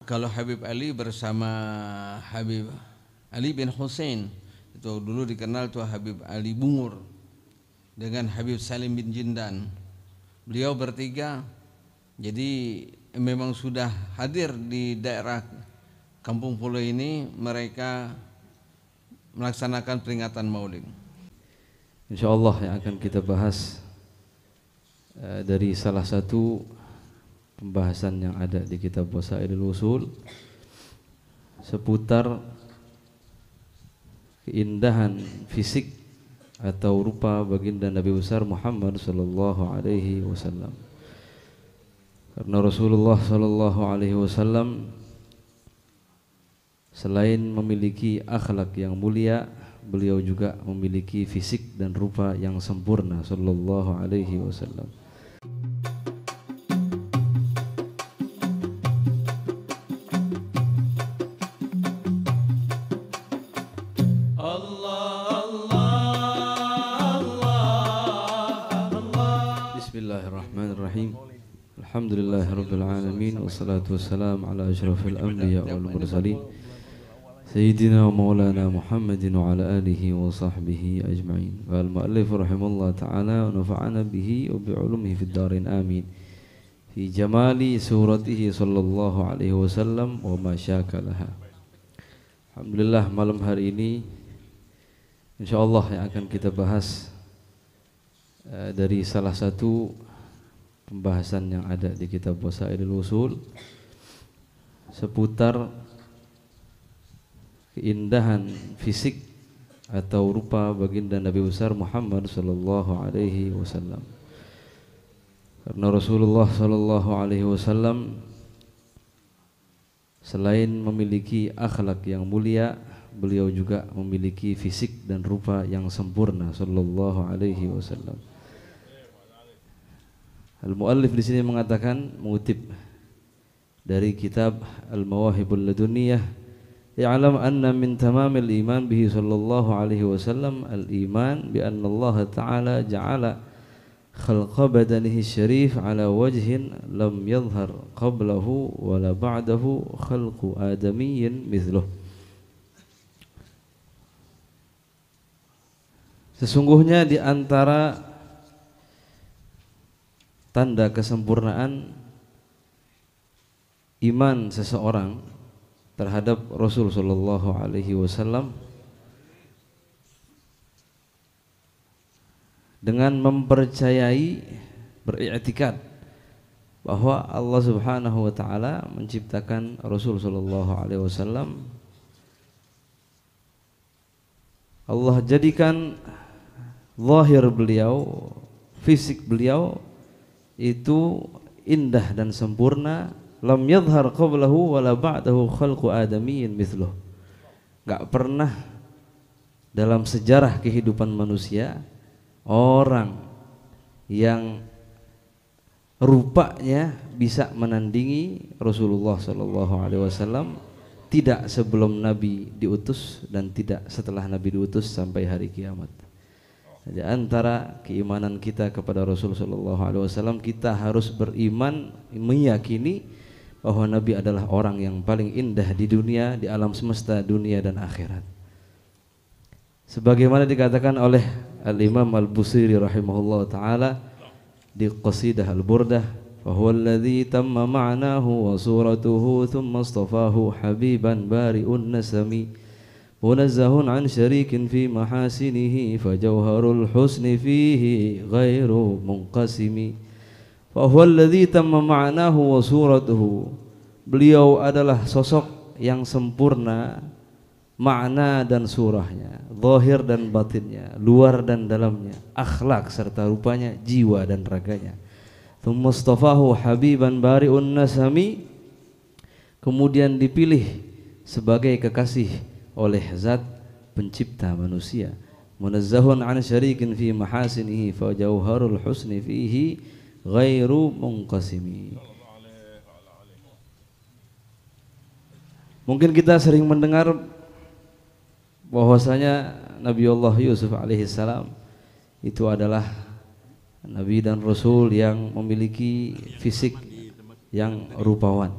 Kalau Habib Ali bersama Habib Ali bin Hussein, itu dulu dikenal tuh Habib Ali Bungur dengan Habib Salim bin Jindan. Beliau bertiga jadi memang sudah hadir di daerah Kampung Pulau ini, mereka melaksanakan peringatan Maulid. Insyaallah yang akan kita bahas dari salah satu pembahasan yang ada di kitab Wasailul Usul seputar keindahan fisik atau rupa baginda Nabi besar Muhammad sallallahu alaihi wasallam. Karena Rasulullah sallallahu alaihi wasallam selain memiliki akhlak yang mulia, beliau juga memiliki fisik dan rupa yang sempurna sallallahu alaihi wasallam. Bismillahirrahmanirrahim. Alhamdulillahirabbil alamin wassalatu wassalamu ala asyrafil anbiya wal mursalin sayyidina wa maulana Muhammadin wa ala alihi wa sahbihi ajma'in. Wal muallif rahimahullah ta'ala wa nafa'ana bihi wa bi'ulumihi fid darin amin. Fi jamali suratihi sallallahu alaihi wasallam wa ma syakalaha. Alhamdulillah, malam hari ini insyaallah yang akan kita bahas dari salah satu pembahasan yang ada di kitab Wasailul Usul seputar keindahan fisik atau rupa baginda Nabi besar Muhammad sallallahu alaihi wasallam. Karena Rasulullah sallallahu alaihi wasallam selain memiliki akhlak yang mulia, beliau juga memiliki fisik dan rupa yang sempurna sallallahu alaihi wasallam. Al-muallif di sini mengatakan, mengutip dari kitab Al-Mawahibul Laduniyah, "Ya'lam anna min tamamil iman bihi sallallahu alaihi wasallam al-iman bi anna Allah Ta'ala ja'ala khalqa badanihi syarif ala wajhin lam yadhhar qablahu wala ba'dahu khalqu adamiyyin mithluh." Sesungguhnya di antara tanda kesempurnaan iman seseorang terhadap Rasul sallallahu alaihi wasallam dengan mempercayai, beriktikad bahwa Allah Subhanahu wa taala menciptakan Rasul sallallahu alaihi wasallam. Allah jadikan zahir beliau, fisik beliau itu indah dan sempurna, lam yadhhar qablahu wala ba'dahu khalqu adamiyyin mithluh. Enggak pernah dalam sejarah kehidupan manusia orang yang rupanya bisa menandingi Rasulullah sallallahu alaihi wasallam, tidak sebelum Nabi diutus dan tidak setelah Nabi diutus sampai hari kiamat. Di antara keimanan kita kepada Rasul sallallahu alaihi wasallam, kita harus beriman, meyakini bahwa Nabi adalah orang yang paling indah di dunia, di alam semesta dunia dan akhirat. Sebagaimana dikatakan oleh Al-Imam Al-Busiri rahimahullah taala di qasidah Al-Burdah, "Fa huwa alladhi tamma ma'nahu wa suratuhu thumma istafahu habiban bari'un nasami." Munazzahun an syarikin fi mahasinihi fajawharul husni fihi ghairu munqasimi. Fa huwa alladhi tamma ma'nahu wa suratuhu. Beliau adalah sosok yang sempurna makna dan surahnya, zahir dan batinnya, luar dan dalamnya, akhlak serta rupanya, jiwa dan raganya. Thumma istafahu habiban bari'un nasami. Kemudian dipilih sebagai kekasih oleh zat pencipta manusia. Munazzahun an syarikin fi mahasinihi fa jauharul husni fihi ghairu munqasimi. Mungkin kita sering mendengar bahwasanya Nabiullah Yusuf alaihissalam itu adalah nabi dan rasul yang memiliki fisik yang rupawan.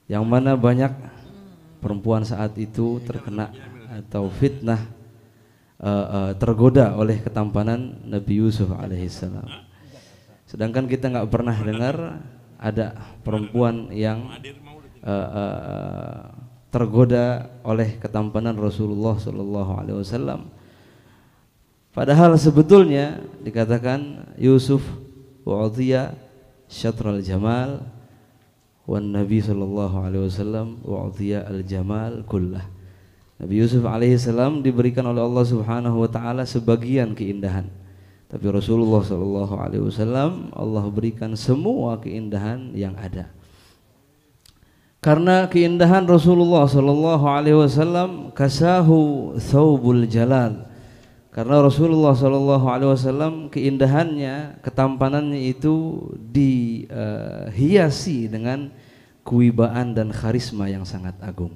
yang mana banyak perempuan saat itu terkena atau fitnah, tergoda oleh ketampanan Nabi Yusuf alaihissalam. Sedangkan kita nggak pernah dengar ada perempuan yang tergoda oleh ketampanan Rasulullah Shallallahu Alaihi Wasallam. Padahal sebetulnya dikatakan Yusuf wa'udhiya syatral jamal wan Nabi Shallallahu Alaihi Wasallam wa'udhiya al jamal kullah. Nabi Yusuf alaihissalam diberikan oleh Allah Subhanahu Wa Taala sebagian keindahan, tapi Rasulullah Shallallahu Alaihi Wasallam Allah berikan semua keindahan yang ada. Karena keindahan Rasulullah Shallallahu Alaihi Wasallam kasahu thawbul jalal. Karena Rasulullah Shallallahu Alaihi Wasallam keindahannya, ketampanannya itu dihiasi dengan kewibaan dan karisma yang sangat agung.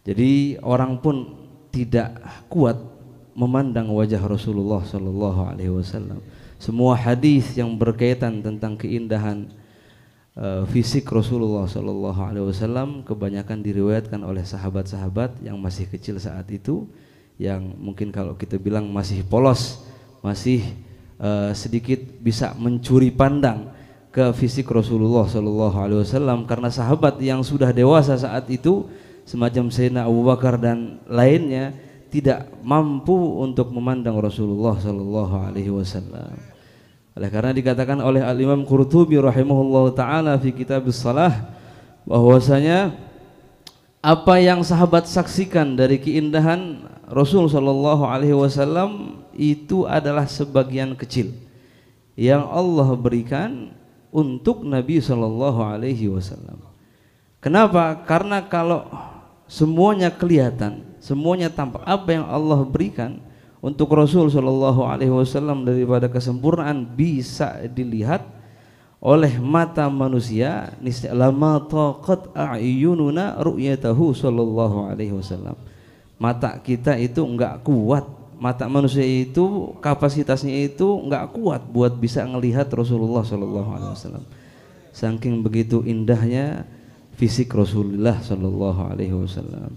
Jadi orang pun tidak kuat memandang wajah Rasulullah Shallallahu Alaihi Wasallam. Semua hadis yang berkaitan tentang keindahan fisik Rasulullah Shallallahu Alaihi Wasallam kebanyakan diriwayatkan oleh sahabat-sahabat yang masih kecil saat itu, yang mungkin kalau kita bilang masih polos, masih sedikit bisa mencuri pandang ke fisik Rasulullah Shallallahu Alaihi Wasallam. Karena sahabat yang sudah dewasa saat itu semacam Sayyidina Abu Bakar dan lainnya tidak mampu untuk memandang Rasulullah Shallallahu Alaihi Wasallam. Oleh karena dikatakan oleh Al-Imam Qurtubi rahimahullahu ta'ala fi kitabis salah, bahwasanya apa yang sahabat saksikan dari keindahan Rasul Shallallahu Alaihi Wasallam itu adalah sebagian kecil yang Allah berikan untuk Nabi Shallallahu Alaihi Wasallam. Kenapa? Karena kalau semuanya kelihatan, semuanya tampak, apa yang Allah berikan untuk Rasul Shallallahu Alaihi Wasallam daripada kesempurnaan bisa dilihat oleh mata manusia, niscaya lama taqat a'yununa ru'yatahu Shallallahu Alaihi Wasallam. Mata kita itu enggak kuat, mata manusia itu kapasitasnya itu enggak kuat buat bisa ngelihat Rasulullah Shallallahu Alaihi Wasallam. Saking begitu indahnya fisik Rasulullah Shallallahu Alaihi Wasallam.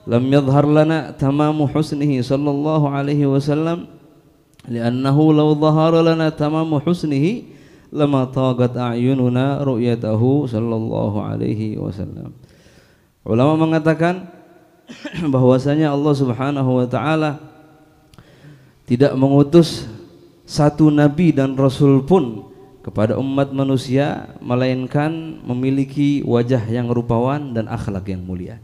Lam yadhhar lana tamamu husnihi sallallahu alaihi wasallam li'annahu law dhahara lana tamamu husnihi lama taqat a'yununa ru'yatahu sallallahu alaihi wasallam. Ulama mengatakan bahwasanya Allah Subhanahu wa taala tidak mengutus satu nabi dan rasul pun kepada umat manusia melainkan memiliki wajah yang rupawan dan akhlak yang mulia.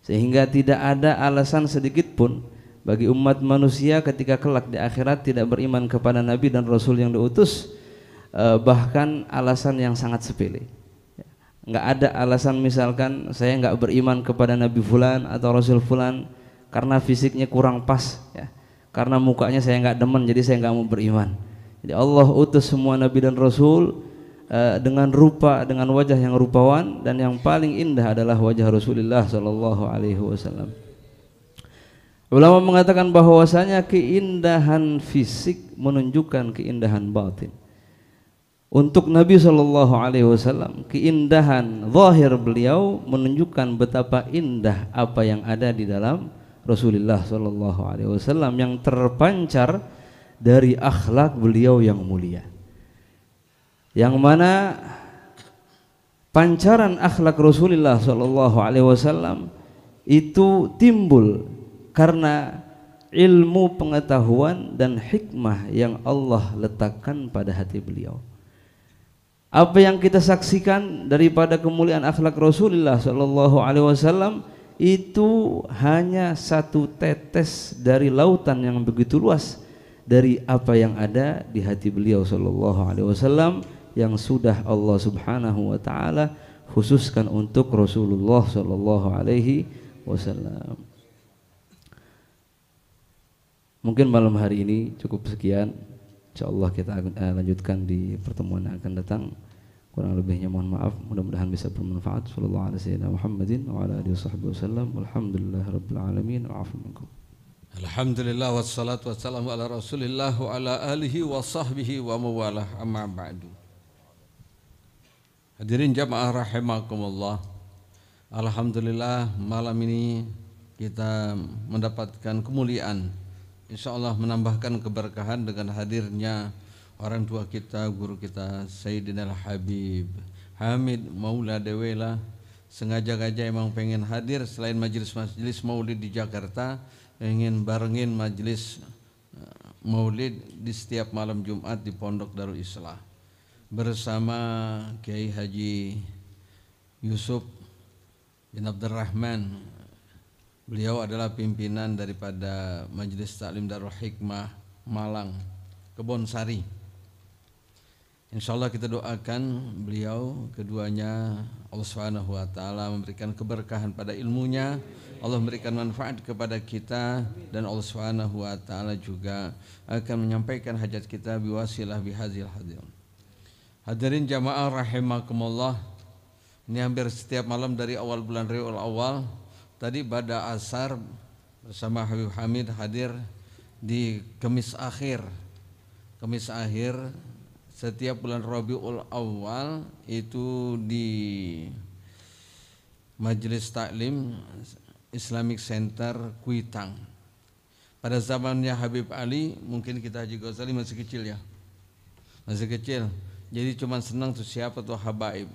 Sehingga tidak ada alasan sedikit pun bagi umat manusia ketika kelak di akhirat tidak beriman kepada Nabi dan Rasul yang diutus, bahkan alasan yang sangat sepele. Nggak ada alasan misalkan saya nggak beriman kepada Nabi Fulan atau Rasul Fulan karena fisiknya kurang pas, ya. Karena mukanya saya nggak demen jadi saya nggak mau beriman. Jadi Allah utus semua Nabi dan Rasul dengan rupa, dengan wajah yang rupawan, dan yang paling indah adalah wajah Rasulullah Shallallahu Alaihi Wasallam. Ulama mengatakan bahwasanya keindahan fisik menunjukkan keindahan batin. Untuk Nabi Shallallahu Alaihi Wasallam, keindahan zahir beliau menunjukkan betapa indah apa yang ada di dalam Rasulullah Shallallahu Alaihi Wasallam yang terpancar dari akhlak beliau yang mulia. Yang mana pancaran akhlak Rasulullah Shallallahu Alaihi Wasallam itu timbul karena ilmu pengetahuan dan hikmah yang Allah letakkan pada hati beliau. Apa yang kita saksikan daripada kemuliaan akhlak Rasulullah Shallallahu Alaihi Wasallam itu hanya satu tetes dari lautan yang begitu luas dari apa yang ada di hati beliau Shallallahu Alaihi Wasallam yang sudah Allah Subhanahu wa taala khususkan untuk Rasulullah Shallallahu Alaihi Wasallam. Mungkin malam hari ini cukup sekian. Insyaallah kita akan lanjutkan di pertemuan yang akan datang. Kurang lebihnya mohon maaf, mudah-mudahan bisa bermanfaat. Sallallahu alaihi wasallam Muhammadin wa ala alihi wasallam. Walhamdulillahirabbil alamin. Wa'afu minkum. Alhamdulillah wassalatu wassalamu ala Rasulillah wa ala alihi wa sahbihi wa mawalah, amma ba'du. Hadirin jamaah rahimakumullah. Alhamdulillah malam ini kita mendapatkan kemuliaan, insya Allah menambahkan keberkahan dengan hadirnya orang tua kita, guru kita Sayyidina Al-Habib Hamid Maula Dewela. Sengaja-gaja emang pengen hadir selain majelis maulid di Jakarta, ingin barengin majelis maulid di setiap malam Jumat di Pondok Darul Islah bersama Kiai Haji Yusuf bin Abdurrahman. Beliau adalah pimpinan daripada Majelis Taklim Darul Hikmah Malang Kebonsari. Insyaallah kita doakan beliau keduanya, Allah Subhanahu wa taala memberikan keberkahan pada ilmunya, Allah memberikan manfaat kepada kita, dan Allah Subhanahu wa taala juga akan menyampaikan hajat kita biwasilah bihadzal hadir. Hadirin jamaah rahimakumullah, ini hampir setiap malam dari awal bulan Rabiul Awal. Tadi pada asar bersama Habib Hamid hadir di Kemis akhir setiap bulan Rabiul Awal itu di Majelis Taklim Islamic Center Kuitang. Pada zamannya Habib Ali, mungkin kita Haji Ghazali masih kecil ya, masih kecil, jadi cuma senang tuh siapa tuh habaib.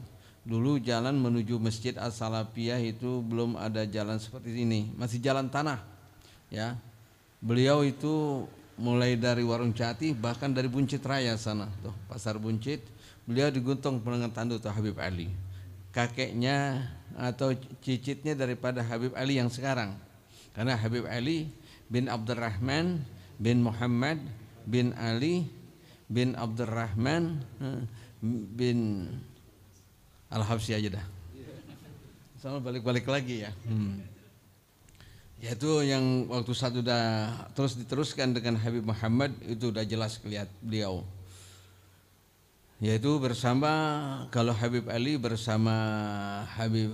Dulu jalan menuju Masjid As-Salafiyah itu belum ada jalan seperti ini, masih jalan tanah ya. Beliau itu mulai dari Warung Jati, bahkan dari Buncit Raya sana tuh, Pasar Buncit, beliau diguntung dengan tandu tuh Habib Ali. Kakeknya atau cicitnya daripada Habib Ali yang sekarang. Karena Habib Ali bin Abdurrahman bin Muhammad bin Ali bin Abdurrahman bin Al-Habsyi aja dah. Sama balik-balik lagi ya. Yaitu yang waktu satu udah terus diteruskan dengan Habib Muhammad, itu udah jelas kelihatan beliau. Yaitu bersama, kalau Habib Ali bersama Habib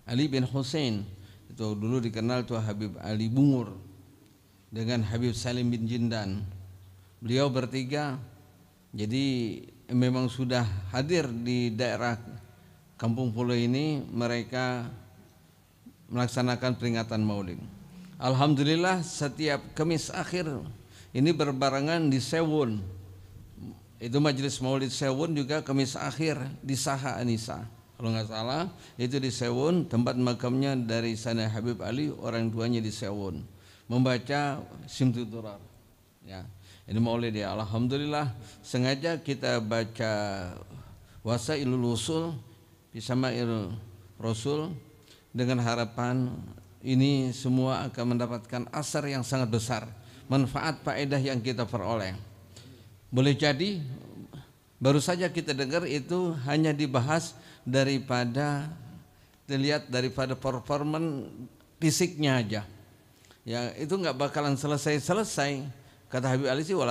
Ali bin Hussein, itu dulu dikenal tuh Habib Ali Bungur dengan Habib Salim bin Jindan. Beliau bertiga jadi memang sudah hadir di daerah Kampung Pulau ini, mereka melaksanakan peringatan Maulid. Alhamdulillah setiap Kamis akhir ini berbarengan di Sewun. Itu Majelis Maulid Sewun juga Kamis akhir di Saha Anisa. Kalau nggak salah itu di Sewun, tempat makamnya dari sana Habib Ali, orang tuanya di Sewun. Membaca Simtud Durar. Ya, ini Maulid ya. Alhamdulillah sengaja kita baca Wasailul Usul Bisama'il Rasul dengan harapan ini semua akan mendapatkan asar yang sangat besar, manfaat faedah yang kita peroleh. Boleh jadi baru saja kita dengar itu hanya dibahas daripada dilihat daripada performan fisiknya aja. Ya, itu enggak bakalan selesai. Kata Habib Ali sih wa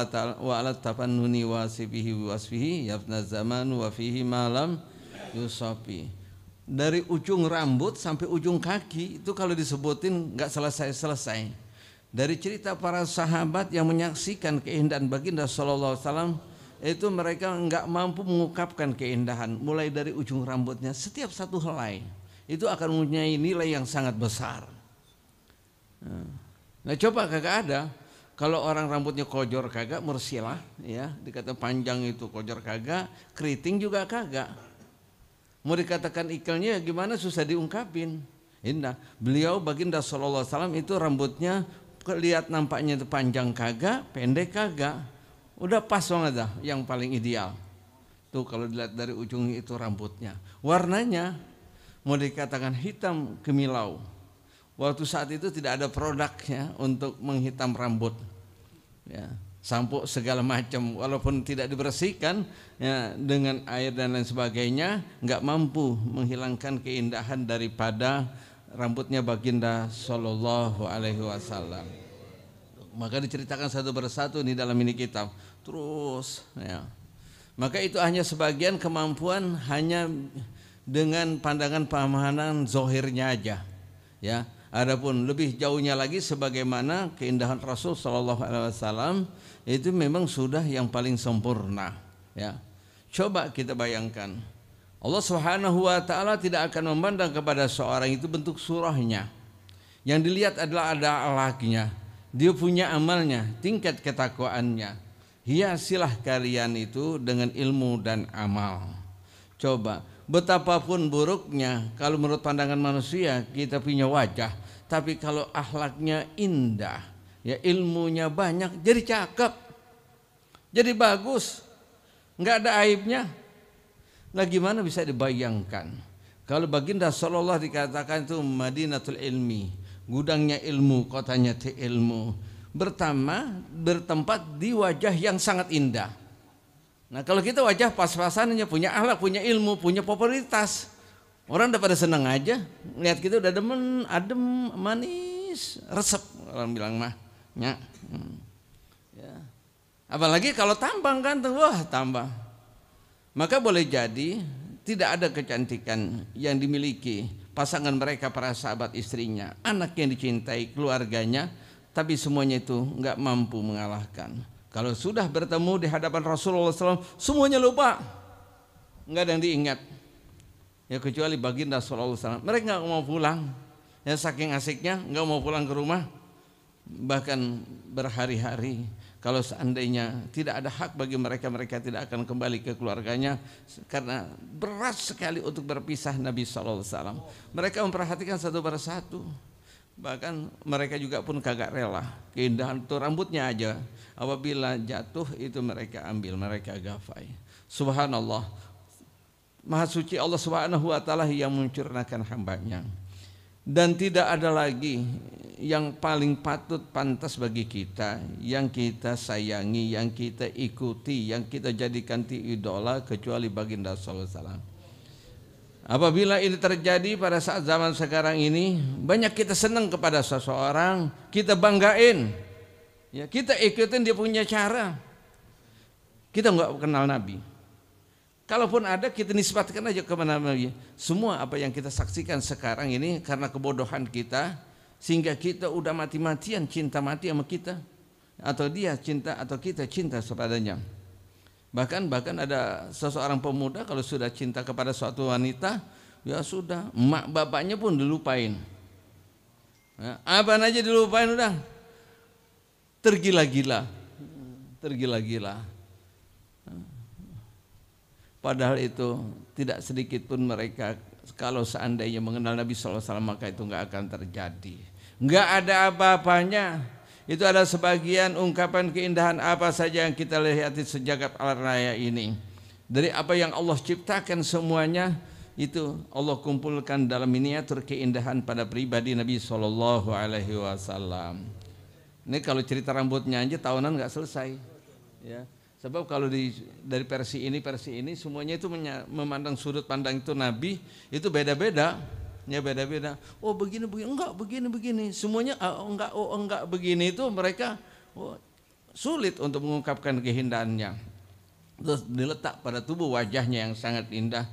ala tafannuni wasifihi wasfihi yafna zaman wa fihi malam yusafi. Dari ujung rambut sampai ujung kaki itu kalau disebutin nggak selesai. Dari cerita para sahabat yang menyaksikan keindahan baginda sallallahu alaihi wasallam, itu mereka nggak mampu mengungkapkan keindahan. Mulai dari ujung rambutnya, setiap satu helai itu akan mempunyai nilai yang sangat besar. Nah coba kagak ada. Kalau orang rambutnya kojor kagak, mursilah ya, dikata panjang itu kojor kagak, keriting juga kagak. Mau dikatakan ikelnya gimana, susah diungkapin. Indah. Beliau baginda sallallahu alaihi wasallam itu rambutnya lihat nampaknya itu panjang kagak, pendek kagak. Udah pas banget dah, yang paling ideal. Tuh kalau dilihat dari ujung itu rambutnya. Warnanya mau dikatakan hitam kemilau. Waktu saat itu tidak ada produknya untuk menghitam rambut. Ya. Sampo segala macam, walaupun tidak dibersihkan ya, dengan air dan lain sebagainya, nggak mampu menghilangkan keindahan daripada rambutnya baginda sallallahu alaihi wasallam. Maka diceritakan satu persatu di dalam ini kitab terus ya. Maka itu hanya sebagian kemampuan, hanya dengan pandangan pemahaman zohirnya aja ya. Adapun lebih jauhnya lagi sebagaimana keindahan Rasul sallallahu alaihi wasallam itu memang sudah yang paling sempurna ya. Coba kita bayangkan Allah Subhanahu wa taala tidak akan memandang kepada seorang itu bentuk surahnya. Yang dilihat adalah ada akhlaknya, dia punya amalnya, tingkat ketakwaannya. Hiasilah kalian itu dengan ilmu dan amal. Coba, betapapun buruknya kalau menurut pandangan manusia kita punya wajah, tapi kalau akhlaknya indah, ya ilmunya banyak, jadi cakep, jadi bagus, nggak ada aibnya. Nah gimana bisa dibayangkan kalau baginda sallallahu dikatakan itu Madinatul Ilmi, gudangnya ilmu, kotanya ilmu, bertempat di wajah yang sangat indah. Nah kalau kita wajah pas-pasannya, punya akhlak, punya ilmu, punya popularitas, orang udah pada senang aja lihat kita, udah demen, adem, manis, resep orang bilang mah ya. Apalagi kalau tambang kan tuh, wah tambang. Maka boleh jadi tidak ada kecantikan yang dimiliki pasangan mereka, para sahabat istrinya, anak yang dicintai, keluarganya, tapi semuanya itu nggak mampu mengalahkan. Kalau sudah bertemu di hadapan Rasulullah SAW, semuanya lupa, nggak ada yang diingat. Ya kecuali baginda SAW, mereka nggak mau pulang. Ya saking asiknya nggak mau pulang ke rumah, bahkan berhari-hari. Kalau seandainya tidak ada hak bagi mereka, mereka tidak akan kembali ke keluarganya karena berat sekali untuk berpisah Nabi SAW. Mereka memperhatikan satu persatu. Bahkan mereka juga pun kagak rela. Keindahan itu rambutnya aja, apabila jatuh itu mereka ambil, mereka gapai. Subhanallah, Maha suci Allah Subhanahu wa taala yang mencurahkan hambanya. Dan tidak ada lagi yang paling patut pantas bagi kita, yang kita sayangi, yang kita ikuti, yang kita jadikan idola kecuali baginda sallallahu alaihi wasallam. Apabila ini terjadi pada saat zaman sekarang ini, banyak kita senang kepada seseorang, kita banggain, ya, kita ikutin dia punya cara. Kita nggak kenal Nabi. Kalaupun ada, kita nisbatkan aja kepada Nabi. Semua apa yang kita saksikan sekarang ini karena kebodohan kita, sehingga kita udah mati-matian cinta mati sama kita, atau dia cinta atau kita cinta kepadanya. Bahkan ada seseorang pemuda kalau sudah cinta kepada suatu wanita, ya sudah, emak bapaknya pun dilupain, ya, apa aja dilupain, udah tergila-gila. Padahal itu tidak sedikit pun mereka kalau seandainya mengenal Nabi SAW, maka itu nggak akan terjadi. Nggak ada apa-apanya. Itu ada sebagian ungkapan keindahan apa saja yang kita lihat di sejagat alam raya ini. Dari apa yang Allah ciptakan semuanya itu Allah kumpulkan dalam miniatur keindahan pada pribadi Nabi SAW. Ini kalau cerita rambutnya aja tahunan nggak selesai, ya. Sebab kalau dari versi ini semuanya itu memandang sudut pandang itu Nabi itu beda-beda, ya beda-beda. Oh begini, enggak begini. Semuanya enggak begini itu mereka sulit untuk mengungkapkan keindahannya. Terus diletak pada tubuh wajahnya yang sangat indah,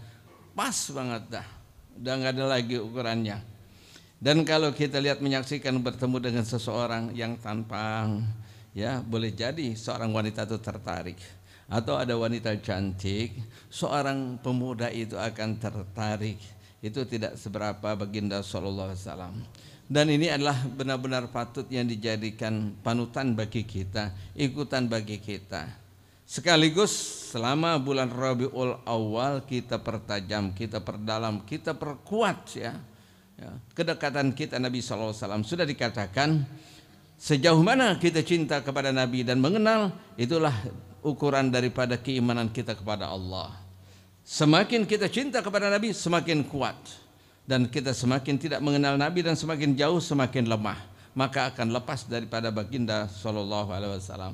pas banget dah, udah nggak ada lagi ukurannya. Dan kalau kita lihat menyaksikan bertemu dengan seseorang yang tampang, ya boleh jadi seorang wanita itu tertarik, atau ada wanita cantik, seorang pemuda itu akan tertarik. Itu tidak seberapa baginda sallallahu alaihi wasallam. Dan ini adalah benar-benar patut yang dijadikan panutan bagi kita, ikutan bagi kita. Sekaligus selama bulan Rabiul Awal kita pertajam, kita perdalam, kita perkuat ya kedekatan kita Nabi sallallahu alaihi wasallam. Sudah dikatakan sejauh mana kita cinta kepada Nabi dan mengenal, itulah ukuran daripada keimanan kita kepada Allah. Semakin kita cinta kepada Nabi, semakin kuat. Dan kita semakin tidak mengenal Nabi dan semakin jauh, semakin lemah. Maka akan lepas daripada baginda sallallahu alaihi wasallam.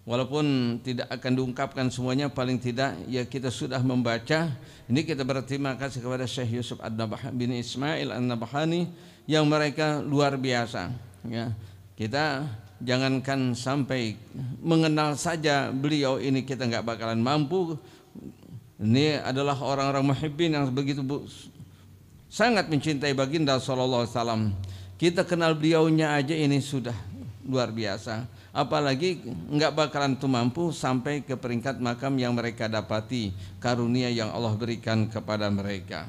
Walaupun tidak akan diungkapkan semuanya, paling tidak ya kita sudah membaca. Ini kita berterima kasih kepada Syekh Yusuf Ad-Nabhani bin Ismail An-Nabhani yang mereka luar biasa ya. Kita jangankan sampai mengenal saja beliau ini kita nggak bakalan mampu. Ini adalah orang-orang muhibbin yang begitu sangat mencintai baginda sallallahu alaihi wasallam. Kita kenal beliaunya aja ini sudah luar biasa. apalagi enggak bakalan tuh mampu sampai ke peringkat makam yang mereka dapati, karunia yang Allah berikan kepada mereka.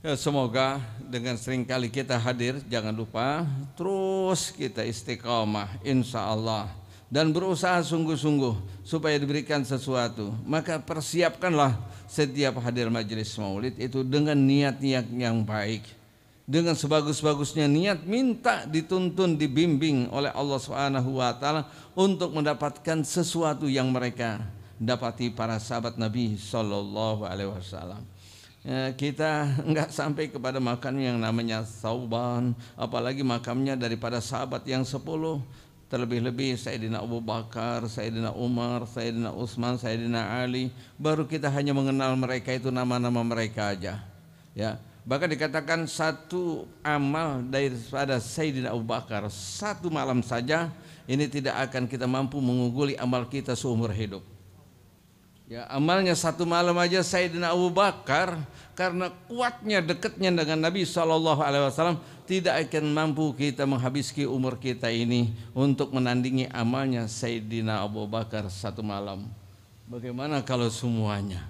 Ya, semoga dengan seringkali kita hadir, jangan lupa terus kita istiqamah insya Allah dan berusaha sungguh-sungguh supaya diberikan sesuatu. Maka persiapkanlah setiap hadir majelis maulid itu dengan niat-niat yang baik, dengan sebagus-bagusnya niat, minta dituntun, dibimbing oleh Allah Subhanahu wa taala untuk mendapatkan sesuatu yang mereka dapati para sahabat Nabi sallallahu alaihi wasallam. Kita enggak sampai kepada makam yang namanya Thauban, apalagi makamnya daripada sahabat yang 10, terlebih-lebih Sayyidina Abu Bakar, Sayyidina Umar, Sayyidina Utsman, Sayyidina Ali. Baru kita hanya mengenal mereka itu nama-nama mereka aja, ya. Bahkan dikatakan satu amal daripada Sayyidina Abu Bakar, satu malam saja ini tidak akan kita mampu mengungguli amal kita seumur hidup. Ya, amalnya satu malam aja Sayyidina Abu Bakar, karena kuatnya dekatnya dengan Nabi SAW, tidak akan mampu kita menghabiskan umur kita ini untuk menandingi amalnya Sayyidina Abu Bakar satu malam. Bagaimana kalau semuanya?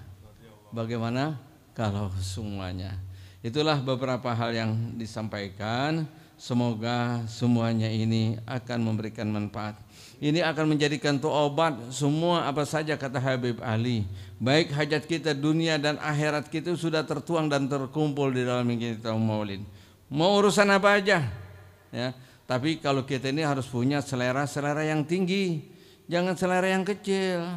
Bagaimana kalau semuanya? Itulah beberapa hal yang disampaikan. Semoga semuanya ini akan memberikan manfaat. Ini akan menjadikan itu obat semua apa saja kata Habib Ali. Baik hajat kita dunia dan akhirat kita sudah tertuang dan terkumpul di dalam kita maulid. Mau urusan apa aja, ya. Tapi kalau kita ini harus punya selera yang tinggi, jangan selera yang kecil.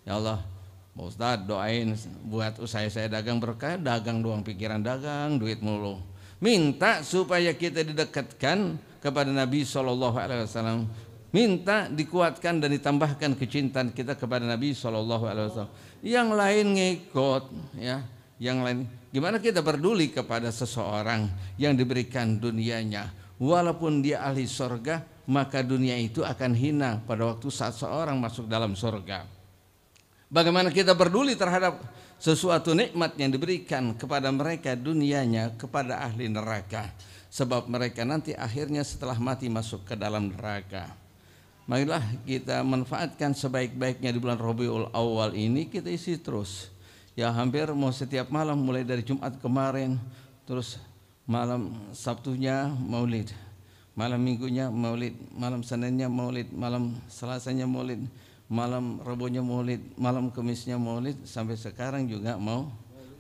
Ya Allah, Pak Ustadz doain buat usaha saya dagang berkah, dagang doang, pikiran dagang, duit mulu. Minta supaya kita didekatkan kepada Nabi SAW. Minta dikuatkan dan ditambahkan kecintaan kita kepada Nabi SAW. Yang lain ngikut, ya. Yang lain, gimana kita peduli kepada seseorang yang diberikan dunianya, walaupun dia ahli surga, maka dunia itu akan hina pada waktu saat seorang masuk dalam surga. Bagaimana kita peduli terhadap sesuatu nikmat yang diberikan kepada mereka dunianya, kepada ahli neraka, sebab mereka nanti akhirnya setelah mati masuk ke dalam neraka. Marilah kita manfaatkan sebaik-baiknya di bulan Rabiul Awal ini, kita isi terus. Ya, hampir mau setiap malam, mulai dari Jumat kemarin, terus malam Sabtunya maulid, malam Minggunya maulid, malam Seninnya maulid, malam Selasanya maulid, malam Rabunya maulid, malam Kamisnya maulid, sampai sekarang juga mau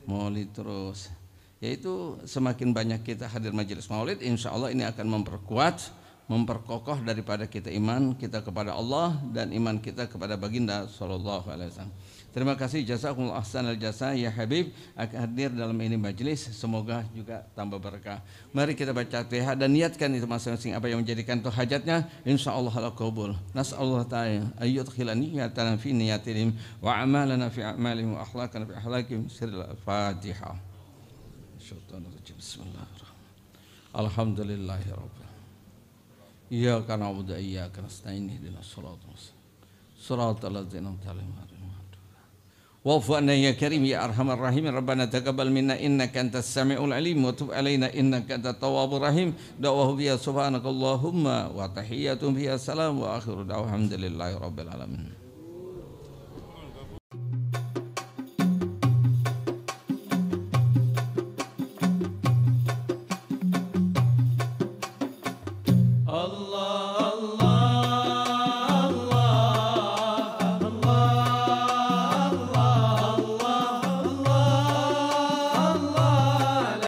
maulid terus. Yaitu semakin banyak kita hadir majelis maulid, insya Allah ini akan memperkuat, memperkokoh daripada kita iman kita kepada Allah dan iman kita kepada baginda sallallahu alaihi wasallam. Terima kasih, jazakumullah ahsanal jasa ya Habib akan hadir dalam ini majelis, semoga juga tambah berkah. Mari kita baca Fatihah dan niatkan itu masing-masing apa yang menjadikan itu hajatnya, insyaallah ala qabul. Nas'alullah ta'ala ayyudkhila niyatana fi niyatihim wa amalana fi a'malihim wa akhlaqana fi akhlaqihim. Sirrul Fatihah. Bismillahirrahmanirrahim. Alhamdulillahirabbil alamin. Iyyaka na'budu wa iyyaka nasta'in. Ihdinas siratal mustaqim. Siratal ladzina an'amta 'alaihim. Wa'fu 'anna ya karim ya arhamar rahimin. Rabbana taqabbal minna innaka antas samiul alim wa tub 'alaina innaka antat tawwabur rahim. Da'wahu biya subhanakallahumma wa tahiyyatuhum biya salam wa akhiru da'wahum alhamdulillahi rabbil alamin.